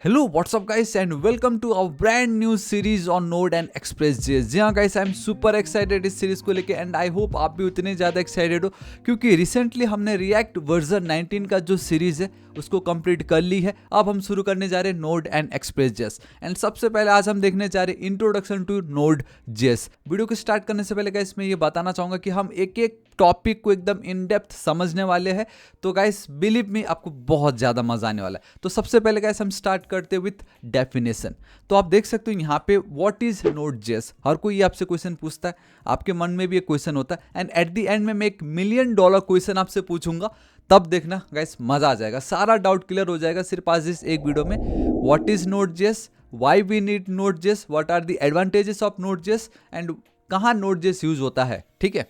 Hello, what's up, guys, and welcome to our brand new series on Node and Express.js. जी हाँ guys, I'm super excited इस series को लेके and I hope आप भी उतने ज़्यादा एक्साइटेड हो क्योंकि रिसेंटली हमने React वर्जन 19 का जो सीरीज है उसको कंप्लीट कर ली है। अब हम शुरू करने जा रहे हैं Node and Express.js एंड सबसे पहले आज हम देखने जा रहे हैं इंट्रोडक्शन टू Node.js। वीडियो को स्टार्ट करने से पहले गाइस मैं ये बताना चाहूँगा कि हम एक एक टॉपिक को एकदम इन डेप्थ समझने वाले हैं, तो गाइस बिलीव मी आपको बहुत ज़्यादा मजा आने वाला है। तो सबसे पहले गाइस हम स्टार्ट करते हैं विथ डेफिनेशन। तो आप देख सकते हो यहाँ पे व्हाट इज Node.js। हर कोई ये आपसे क्वेश्चन पूछता है, आपके मन में भी एक क्वेश्चन होता है एंड एट द एंड में मैं $1 मिलियन क्वेश्चन आपसे पूछूंगा, तब देखना गाइस मजा आ जाएगा, सारा डाउट क्लियर हो जाएगा सिर्फ आज इस एक वीडियो में। What is Node.js, why we need Node.js, what are the advantages of Node.js and कहाँ Node.js यूज होता है। ठीक है,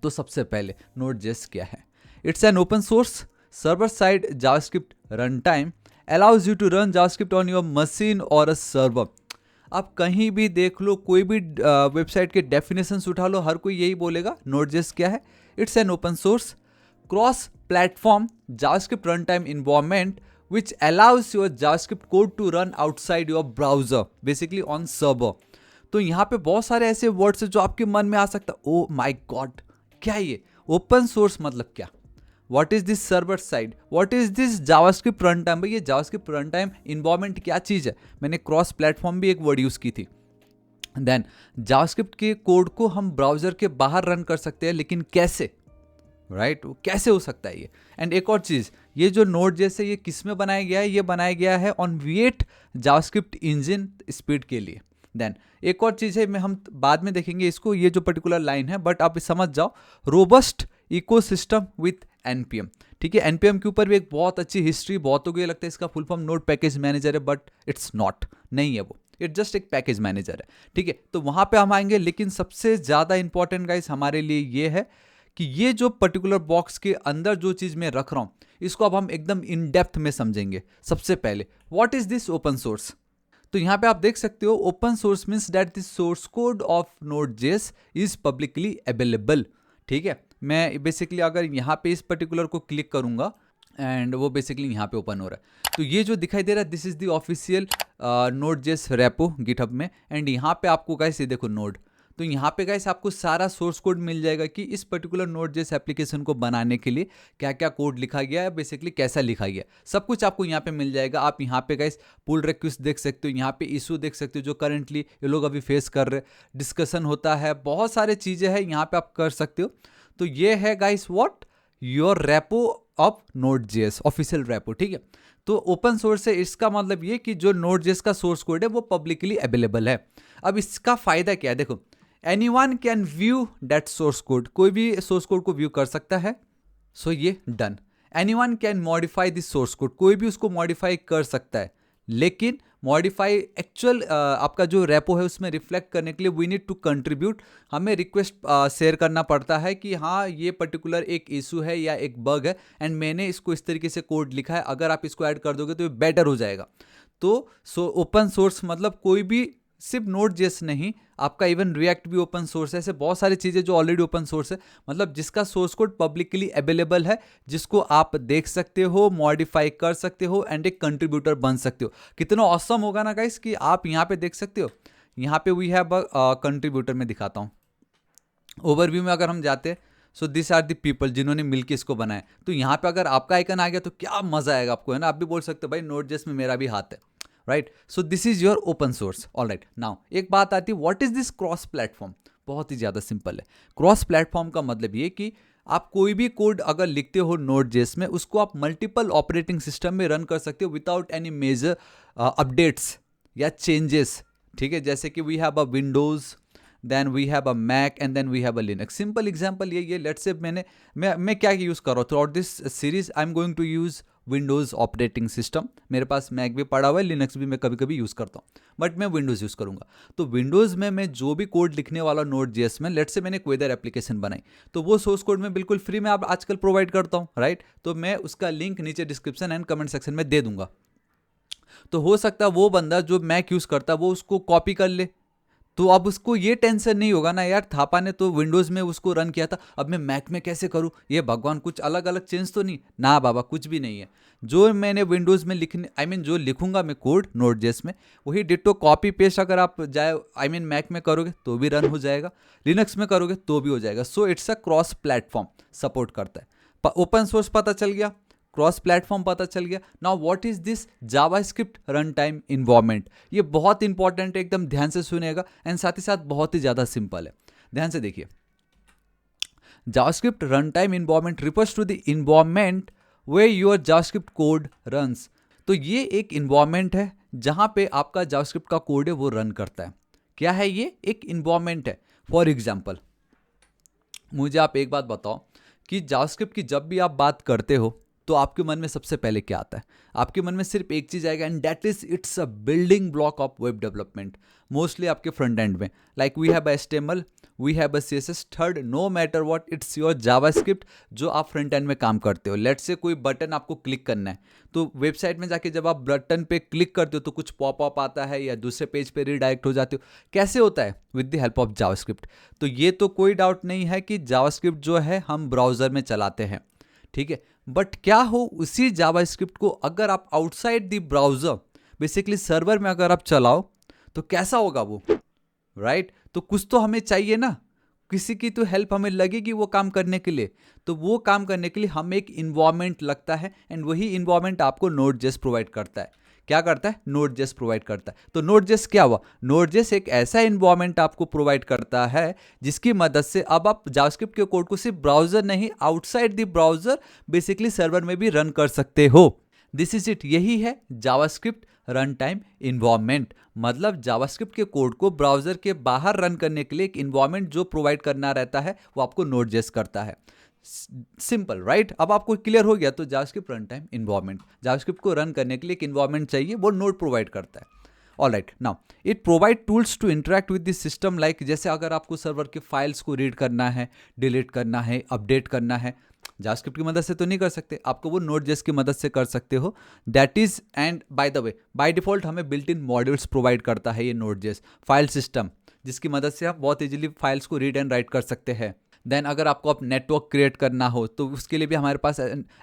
तो सबसे पहले Node.js क्या है। It's an open source server side JavaScript run time allows you to run JavaScript on your machine और अ सर्वर। आप कहीं भी देख लो, कोई भी वेबसाइट के डेफिनेशंस उठा लो, हर कोई यही बोलेगा Node.js क्या है। It's an open source cross platform JavaScript run time environment which allows your JavaScript code to run outside your browser, basically on server। तो यहाँ पे बहुत सारे ऐसे वर्ड्स हैं जो आपके मन में आ सकता है, ओ माय गॉड क्या ये ओपन सोर्स मतलब क्या, what is this server side, what is this JavaScript run time. भाई ये जावास्क्रिप्ट रन टाइम इन्वायरमेंट क्या चीज़ है। मैंने क्रॉस प्लेटफॉर्म भी एक वर्ड यूज़ की थी। देन जावास्क्रिप्ट के कोड को हम ब्राउजर के बाहर रन कर सकते हैं, लेकिन कैसे, राइट कैसे हो सकता है ये। एंड एक और चीज़, ये जो Node.js है ये किस में बनाया गया है, ये बनाया गया है on V8 JavaScript engine speed के लिए। देन एक और चीज़ है, मैं हम बाद में देखेंगे इसको, ये जो पर्टिकुलर लाइन है, बट आप समझ जाओ, रोबस्ट इकोसिस्टम विथ npm। ठीक है, npm के ऊपर भी एक बहुत अच्छी हिस्ट्री, बहुतों को ये लगता है इसका full form node package manager है, बट इट्स नॉट, नहीं है वो, इट जस्ट एक पैकेज मैनेजर है। ठीक है, तो वहाँ पे हम आएंगे, लेकिन सबसे ज़्यादा इंपॉर्टेंट गाइस हमारे लिए ये है कि ये जो पर्टिकुलर बॉक्स के अंदर जो चीज़ मैं रख रहा हूँ इसको अब हम एकदम इन डेप्थ में समझेंगे। सबसे पहले what is this open source. तो यहाँ पे आप देख सकते हो, open source means that the source code of Node.js is publicly available. ठीक है, मैं बेसिकली अगर यहाँ पे इस पर्टिकुलर को क्लिक करूँगा एंड वो बेसिकली यहाँ पे ओपन हो रहा है, तो ये जो दिखाई दे रहा है this is the official Node.js repo GitHub में। एंड यहाँ पे आपको गाइस ये देखो नोड, तो यहाँ पे गाइस आपको सारा सोर्स कोड मिल जाएगा कि इस पर्टिकुलर Node.js एप्लीकेशन को बनाने के लिए क्या क्या कोड लिखा गया है, बेसिकली कैसा लिखा गया, सब कुछ आपको यहाँ पे मिल जाएगा। आप यहाँ पे गाइस पुल रिक्वेस्ट देख सकते हो, यहाँ पे इशू देख सकते हो जो करंटली ये लोग अभी फेस कर रहे, डिस्कशन होता है, बहुत सारे चीज़ें हैं यहाँ पे आप कर सकते हो। तो ये है guys what your repo of Node.js official repo. ठीक है, तो ओपन सोर्स है, इसका मतलब ये कि जो Node.js का सोर्स कोड है वो पब्लिकली अवेलेबल है। अब इसका फायदा क्या है, देखो anyone can view that source code, कोई भी सोर्स कोड को व्यू कर सकता है। सो ये done. Anyone can modify this source code, कोई भी उसको मॉडिफाई कर सकता है, लेकिन मॉडिफाई एक्चुअल आपका जो रेपो है उसमें रिफ्लेक्ट करने के लिए वी नीड टू कंट्रीब्यूट, हमें रिक्वेस्ट शेयर करना पड़ता है कि हाँ ये पर्टिकुलर एक इशू है या एक बग है एंड मैंने इसको इस तरीके से कोड लिखा है, अगर आप इसको ऐड कर दोगे तो ये बेटर हो जाएगा। तो ओपन सोर्स मतलब कोई भी, सिर्फ Node.js नहीं, आपका इवन React भी ओपन सोर्स है, ऐसे बहुत सारी चीज़ें जो ऑलरेडी ओपन सोर्स है, मतलब जिसका सोर्स कोड पब्लिकली अवेलेबल है, जिसको आप देख सकते हो, मॉडिफाई कर सकते हो एंड एक कंट्रीब्यूटर बन सकते हो। कितना ऑसम होगा ना गाइस कि आप यहाँ पे देख सकते हो, यहाँ पे वी हैव अ कंट्रीब्यूटर में दिखाता हूँ। ओवरव्यू में अगर हम जाते हैं, so this are the people जिन्होंने मिलकर इसको बनाया, तो यहाँ पे अगर आपका आइकन आ गया तो क्या मजा आएगा आपको, है ना। आप भी बोल सकते हो भाई Node.js में मेरा भी हाथ है, right. So this is your open source. All right, now एक बात आती है, what is this cross platform. बहुत ही ज़्यादा सिंपल है। क्रॉस प्लेटफॉर्म का मतलब ये कि आप कोई भी कोड अगर लिखते हो Node.js में, उसको आप मल्टीपल ऑपरेटिंग सिस्टम में रन कर सकते हो विदाउट एनी मेजर अपडेट्स या चेंजेस। ठीक है, जैसे कि we have a Windows, then we have a Mac and then we have a Linux. Simple example ये लेट्स से मैं क्या यूज़ कर रहा हूँ throughout this series, I am going to use Windows operating system. मेरे पास Mac भी पड़ा हुआ है, लिनक्स भी मैं कभी कभी यूज़ करता हूँ, बट मैं विंडोज़ यूज़ करूँगा। तो विंडोज़ में मैं जो भी कोड लिखने वाला Node.js में, लेट्स से मैंने कोई वेदर एप्लीकेशन बनाई, तो वो सोर्स कोड मैं बिल्कुल फ्री में आप आजकल प्रोवाइड करता हूँ, राइट। तो मैं उसका लिंक नीचे डिस्क्रिप्शन एंड कमेंट सेक्शन में दे दूंगा। तो हो सकता है वो बंदा जो मैक यूज़ करता है वो उसको कॉपी कर ले, तो अब उसको ये टेंशन नहीं होगा ना यार, थापा ने तो विंडोज़ में उसको रन किया था, अब मैं मैक में कैसे करूँ, ये भगवान कुछ अलग अलग चेंज तो नहीं ना बाबा, कुछ भी नहीं है। जो मैंने विंडोज़ में लिखने जो लिखूंगा मैं कोड नोड जेस में, वही डिट्टो कॉपी पेस्ट अगर आप जाए मैक में करोगे तो भी रन हो जाएगा, लिनक्स में करोगे तो भी हो जाएगा। So it's a cross platform support करता है। ओपन सोर्स पता चल गया, क्रॉस प्लेटफॉर्म पता चल गया। Now what is this JavaScript run time environment, ये बहुत इंपॉर्टेंट है, एकदम ध्यान से सुनेगा, एंड साथ ही साथ बहुत ही ज़्यादा सिंपल है, ध्यान से देखिए। JavaScript run time environment refers to the environment way your JavaScript code runs. तो ये एक इन्वायरमेंट है जहाँ पे आपका जावास्क्रिप्ट का कोड है वो रन करता है। क्या है ये? एक इन्वायरमेंट है। फॉर एग्जाम्पल मुझे आप एक बात बताओ कि जावास्क्रिप्ट की जब भी आप बात करते हो तो आपके मन में सबसे पहले क्या आता है? आपके मन में सिर्फ एक चीज आएगा, and that is it's a building block of web development, mostly आपके फ्रंट एंड में। Like we have HTML, we have CSS, third no matter what it's your JavaScript जो आप फ्रंट एंड में काम करते हो। लेट्स से कोई button आपको क्लिक करना है, तो वेबसाइट में जाके जब आप बटन पे क्लिक करते हो तो कुछ पॉपअप आता है या दूसरे पेज पे रिडायरेक्ट हो जाते हो। कैसे होता है? With the help of JavaScript. तो ये तो कोई डाउट नहीं है कि जावास्क्रिप्ट जो है हम ब्राउजर में चलाते हैं, ठीक है। बट क्या हो उसी जावास्क्रिप्ट को अगर आप outside the browser, basically server में अगर आप चलाओ तो कैसा होगा वो, राइट? तो कुछ तो हमें चाहिए ना, किसी की तो हेल्प हमें लगेगी वो काम करने के लिए। तो वो काम करने के लिए हमें एक इन्वायरमेंट लगता है, एंड वही इन्वायरमेंट आपको नोड.जेएस प्रोवाइड करता है। क्या करता है? नोड.जेएस प्रोवाइड करता है। तो नोड.जेएस क्या हुआ? नोड.जेएस एक ऐसा इन्वायरमेंट आपको प्रोवाइड करता है जिसकी मदद से अब आप जावास्क्रिप्ट के कोड को सिर्फ ब्राउजर नहीं, outside the browser basically server में भी रन कर सकते हो। दिस इज इट, यही है जावास्क्रिप्ट रन टाइम इन्वायरमेंट। मतलब जावास्क्रिप्ट के कोड को ब्राउजर के बाहर रन करने के लिए एक इन्वायरमेंट जो प्रोवाइड करना रहता है वो आपको नोड.जेएस करता है। Simple, right? अब आपको क्लियर हो गया। तो JavaScript run time environment, JavaScript को रन करने के लिए एक इन्वायरमेंट चाहिए, वो नोड प्रोवाइड करता है। All right, now it provide tools to interact with this system. Like जैसे अगर आपको सर्वर के फाइल्स को रीड करना है, डिलीट करना है, अपडेट करना है, जावास्क्रिप्ट की मदद से तो नहीं कर सकते, आपको वो नोड.जेएस की मदद से कर सकते हो। That is, and by the way by default हमें बिल्ट इन मॉड्यूल्स प्रोवाइड करता है ये नोड.जेएस फाइल सिस्टम, जिसकी मदद से आप बहुत इजीली फाइल्स को रीड एंड राइट कर सकते हैं। देन अगर आपको आप नेटवर्क क्रिएट करना हो तो उसके लिए भी हमारे पास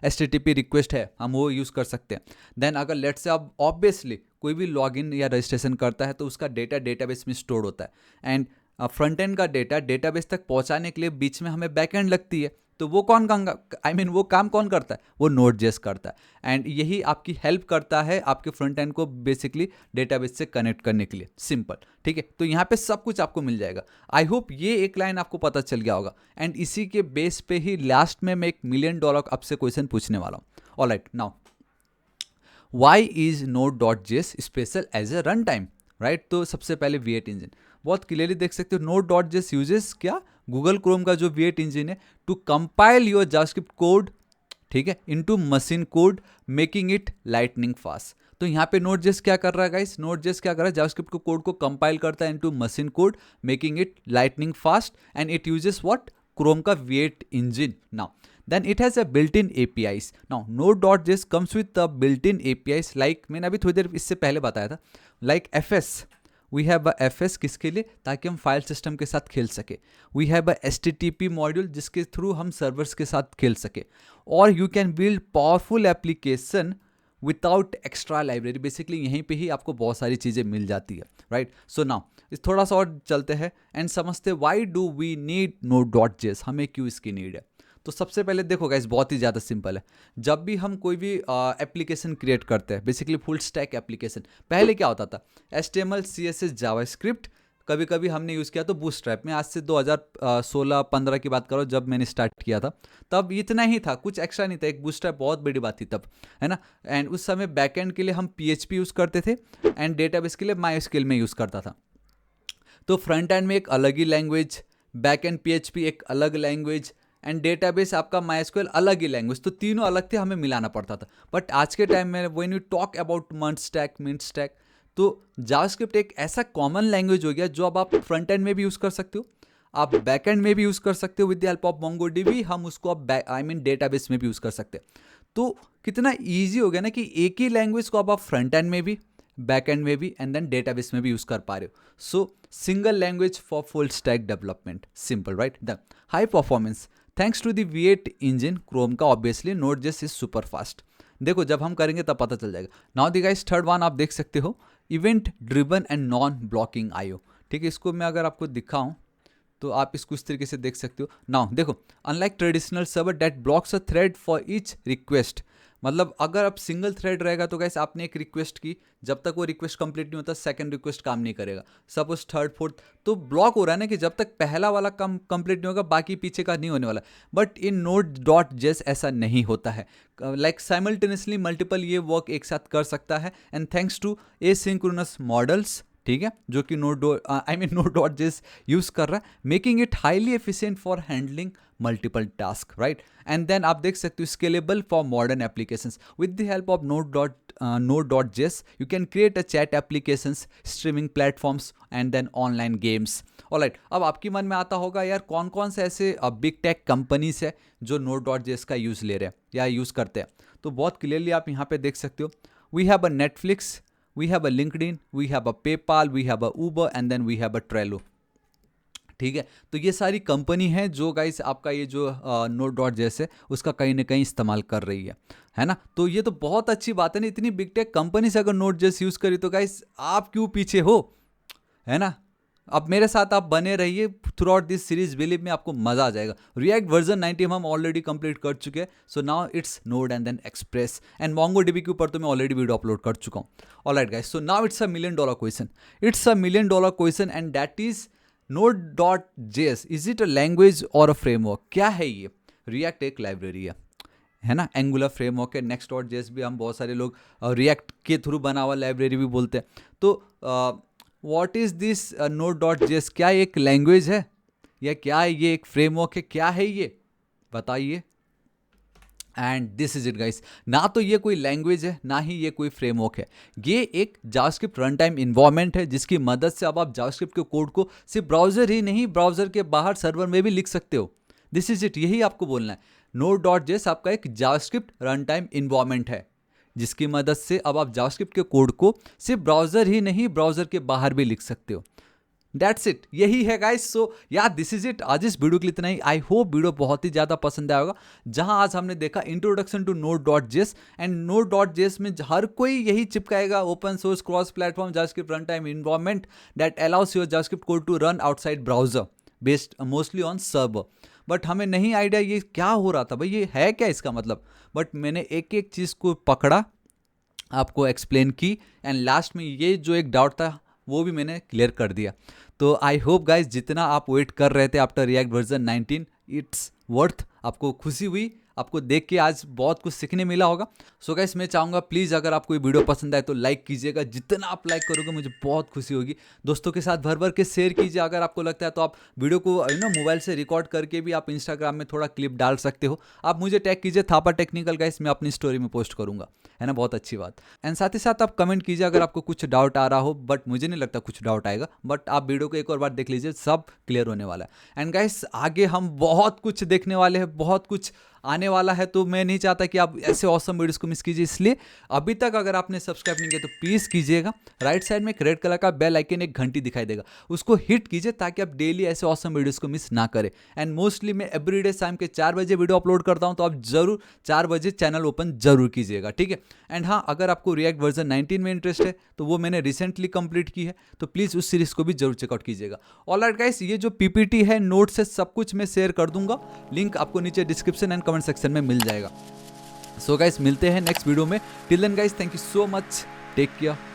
HTTP रिक्वेस्ट है, हम वो यूज़ कर सकते हैं। देन अगर लेट से आप ऑब्वियसली कोई भी लॉगिन या रजिस्ट्रेशन करता है तो उसका डेटा डेटाबेस में स्टोर होता है, एंड फ्रंट एंड का डेटा डेटाबेस तक पहुंचाने के लिए बीच में हमें बैक एंड लगती है। तो वो कौन वो काम कौन करता है? वो नोड.जेएस करता है, एंड यही आपकी हेल्प करता है आपके फ्रंट एंड को बेसिकली डेटाबेस से कनेक्ट करने के लिए। सिंपल, ठीक है। तो यहाँ पे सब कुछ आपको मिल जाएगा। आई होप ये एक लाइन आपको पता चल गया होगा, एंड इसी के बेस पे ही लास्ट में मैं $1 मिलियन आपसे क्वेश्चन पूछने वाला हूँ। Alright, now why is Node js special as a run time, right? तो सबसे पहले V8 इंजन बहुत क्लियरली देख सकते हो। नोड.जेएस यूजेस क्या? गूगल क्रोम का जो V8 इंजन है to compile your JavaScript code, ठीक है, into machine code, making it lightning fast. तो यहाँ पे नोड.जेएस क्या कर रहा है गाइस? नोड.जेएस क्या कर रहा है? जावास्क्रिप्ट को कोड को कंपाइल करता है into machine code, making it lightning fast, and it uses what? Chrome का V8 engine. Now then it has a built-in APIs. Now node.js comes with the built-in APIs like मैंने अभी थोड़ी देर इससे पहले बताया था, like FS, we have a FS किसके लिए? ताकि हम फाइल सिस्टम के साथ खेल सके। we have a HTTP module जिसके थ्रू हम सर्वर्स के साथ खेल सके, और you can build powerful application without extra library. Basically यहीं पे ही आपको बहुत सारी चीज़ें मिल जाती है, राइट? सो नाउ थोड़ा सा और चलते हैं एंड समझते व्हाई डू वी नीड नोड.जेएस, हमें क्यों इसकी नीड है। तो सबसे पहले देखो गाइस, बहुत ही ज़्यादा सिंपल है। जब भी हम कोई भी एप्लीकेशन क्रिएट करते हैं, बेसिकली फुल स्टैक एप्लीकेशन, पहले क्या होता था? HTML CSS जावास्क्रिप्ट, कभी कभी हमने यूज़ किया तो बूटस्ट्रैप में। आज से 2016-15 की बात करो, जब मैंने स्टार्ट किया था तब इतना ही था, कुछ एक्स्ट्रा नहीं था। एक बूटस्ट्रैप बहुत बड़ी बात थी तब, है ना? एंड उस समय बैकएंड के लिए हम PHP यूज़ करते थे, एंड डेटाबेस के लिए MySQL में यूज़ करता था। तो फ्रंट एंड में एक अलग ही लैंग्वेज, बैक एंड PHP एक अलग लैंग्वेज, एंड डेटाबेस आपका MySQL अलग ही लैंग्वेज। तो तीनों अलग थे, हमें मिलाना पड़ता था। बट आज के टाइम में when you talk about merge stack, mid stack, तो जावास्क्रिप्ट एक ऐसा कॉमन लैंग्वेज हो गया जो अब आप फ्रंट एंड में भी यूज़ कर सकते हो, आप बैक एंड में भी यूज़ कर सकते हो। With the help of MongoDB हम उसको अब डेटाबेस में भी यूज़ कर सकते हैं। तो कितना ईजी हो गया ना कि एक ही लैंग्वेज को अब आप फ्रंट एंड में भी, बैकएंड में भी एंड देन डेटाबेस में भी यूज़ कर पा रहे हो. So single language for full stack development, simple right. The high performance thanks to the V8 engine Chrome का. Obviously Node.js is super fast. देखो जब हम करेंगे तब पता चल जाएगा. Now the guys third one आप देख सकते हो, event driven and non blocking IO. ठीक है, इसको मैं अगर आपको दिखाऊं तो आप इसको इस तरीके से देख सकते हो. नाउ देखो, unlike traditional server that blocks a thread for each request. मतलब अगर आप सिंगल थ्रेड रहेगा तो गाइस आपने एक रिक्वेस्ट की, जब तक वो रिक्वेस्ट कंप्लीट नहीं होता सेकंड रिक्वेस्ट काम नहीं करेगा. सपोज थर्ड फोर्थ तो ब्लॉक हो रहा है ना, कि जब तक पहला वाला काम कंप्लीट नहीं होगा बाकी पीछे का नहीं होने वाला. बट इन Node.js ऐसा नहीं होता है. लाइक साइमल्टेनियसली मल्टीपल ये वर्क एक साथ कर सकता है and thanks to asynchronous models. ठीक है, जो कि Node.js यूज कर रहा है, making it highly efficient for handling multiple task right. And then आप देख सकते हो scalable for modern applications. With the help of Node.js you can create a chat applications, streaming platforms and then online games. Alright, अब आपके मन में आता होगा यार कौन कौन से ऐसे बिग टेक कंपनीज है जो Node.js का यूज़ ले रहे हैं या यूज़ करते हैं. तो बहुत क्लियरली आप यहाँ पे देख सकते हो. We have a Netflix, we have a LinkedIn, we have a PayPal, we have a Uber and then we have a Trello. ठीक है, तो ये सारी कंपनी है जो गाइस आपका ये जो Node.js है उसका कहीं ना कहीं इस्तेमाल कर रही है ना. तो ये तो बहुत अच्छी बात है ना, इतनी बिग टेक कंपनी से अगर Node.js यूज़ करी तो गाइस आप क्यों पीछे हो, है ना. अब मेरे साथ आप बने रहिए through out this series, believe में आपको मजा आ जाएगा. रिएक्ट वर्जन 19 हम ऑलरेडी कंप्लीट कर चुके हैं. So now it's Node and then Express and MongoDB के ऊपर तो मैं ऑलरेडी वीडियो अपलोड कर चुका हूँ. Alright guys, so now it's a $1 million question. It's a $1 million question and that is Node.js. Is it a language और a framework? क्या है ये? रिएक्ट एक लाइब्रेरी है ना, एंगुलर फ्रेमवर्क है. Next.js भी हम बहुत सारे लोग रिएक्ट के थ्रू बना हुआ लाइब्रेरी भी बोलते हैं. तो व्हाट इज़ दिस Node.js? क्या ये एक लैंग्वेज है या क्या ये एक फ्रेमवर्क है? क्या है ये बताइए. And this is it guys. ना तो ये कोई लैंग्वेज है ना ही ये कोई फ्रेमवर्क है. ये एक जावास्क्रिप्ट रन टाइम इन्वायरमेंट है जिसकी मदद से अब आप जावास्क्रिप्ट के कोड को सिर्फ ब्राउजर ही नहीं, ब्राउजर के बाहर सर्वर में भी लिख सकते हो. दिस इज इट, यही आपको बोलना है. Node.js आपका एक जावास्क्रिप्ट रन टाइम इन्वायरमेंट है जिसकी मदद से अब आप जावास्क्रिप्ट के कोड को सिर्फ ब्राउजर ही नहीं, ब्राउजर के बाहर भी लिख सकते हो. दैट्स इट, यही है गाइस. सो यार दिस इज इट. आज इस वीडियो के लिए इतना ही. आई होप वीडियो बहुत ही ज़्यादा पसंद आया होगा, जहां आज हमने देखा introduction to Node.js. And Node.js में हर कोई यही चिपकाएगा, open source cross platform JavaScript run time environment that allows your JavaScript code to run outside browser based mostly on server. But हमें नहीं आइडिया ये क्या हो रहा था भाई, ये है क्या इसका मतलब. बट मैंने एक एक चीज़ को पकड़ा, आपको एक्सप्लेन की एंड लास्ट में ये जो एक डाउट था वो भी मैंने क्लियर कर दिया. तो आई होप गाइज जितना आप वेट कर रहे थे after react version 19, it's worth. आपको खुशी हुई, आपको देख के आज बहुत कुछ सीखने मिला होगा. सो गाइस मैं चाहूँगा प्लीज़ अगर आपको ये वीडियो पसंद आए तो लाइक कीजिएगा. जितना आप लाइक करोगे मुझे बहुत खुशी होगी. दोस्तों के साथ भर भर के शेयर कीजिए. अगर आपको लगता है तो आप वीडियो को मोबाइल से रिकॉर्ड करके भी आप इंस्टाग्राम में थोड़ा क्लिप डाल सकते हो. आप मुझे टैग कीजिए थापा टेक्निकल गाइस, मैं अपनी स्टोरी में पोस्ट करूँगा, है ना. बहुत अच्छी बात. एंड साथ ही साथ आप कमेंट कीजिए अगर आपको कुछ डाउट आ रहा हो. बट मुझे नहीं लगता कुछ डाउट आएगा, बट आप वीडियो को एक और बार देख लीजिए, सब क्लियर होने वाला है. एंड गाइस आगे हम बहुत कुछ देखने वाले हैं, बहुत कुछ आने वाला है. तो मैं नहीं चाहता कि आप ऐसे ऑसम वीडियोस को मिस कीजिए, इसलिए अभी तक अगर आपने सब्सक्राइब नहीं किया तो प्लीज़ कीजिएगा. राइट साइड में एक रेड कलर का बेल आइकन, एक घंटी दिखाई देगा, उसको हिट कीजिए ताकि आप डेली ऐसे ऑसम वीडियोस को मिस ना करें. एंड मोस्टली मैं एवरीडे शाम के 4 बजे वीडियो अपलोड करता हूं, तो आप जरूर 4 बजे चैनल ओपन जरूर कीजिएगा, ठीक है. एंड हाँ, अगर आपको रिएक्ट वर्जन 19 में इंटरेस्ट है तो वो मैंने रिसेंटली कंप्लीट की है, तो प्लीज़ उस सीरीज को भी जरूर चेकआउट कीजिएगा. ऑलराइट गाइस, ये जो पीपीटी है नोट्स है सब कुछ मैं शेयर कर दूंगा. लिंक आपको नीचे डिस्क्रिप्शन एंड कमेंट सेक्शन में मिल जाएगा. सो गाइस मिलते हैं नेक्स्ट वीडियो में. Till then guys, thank you so much, take care.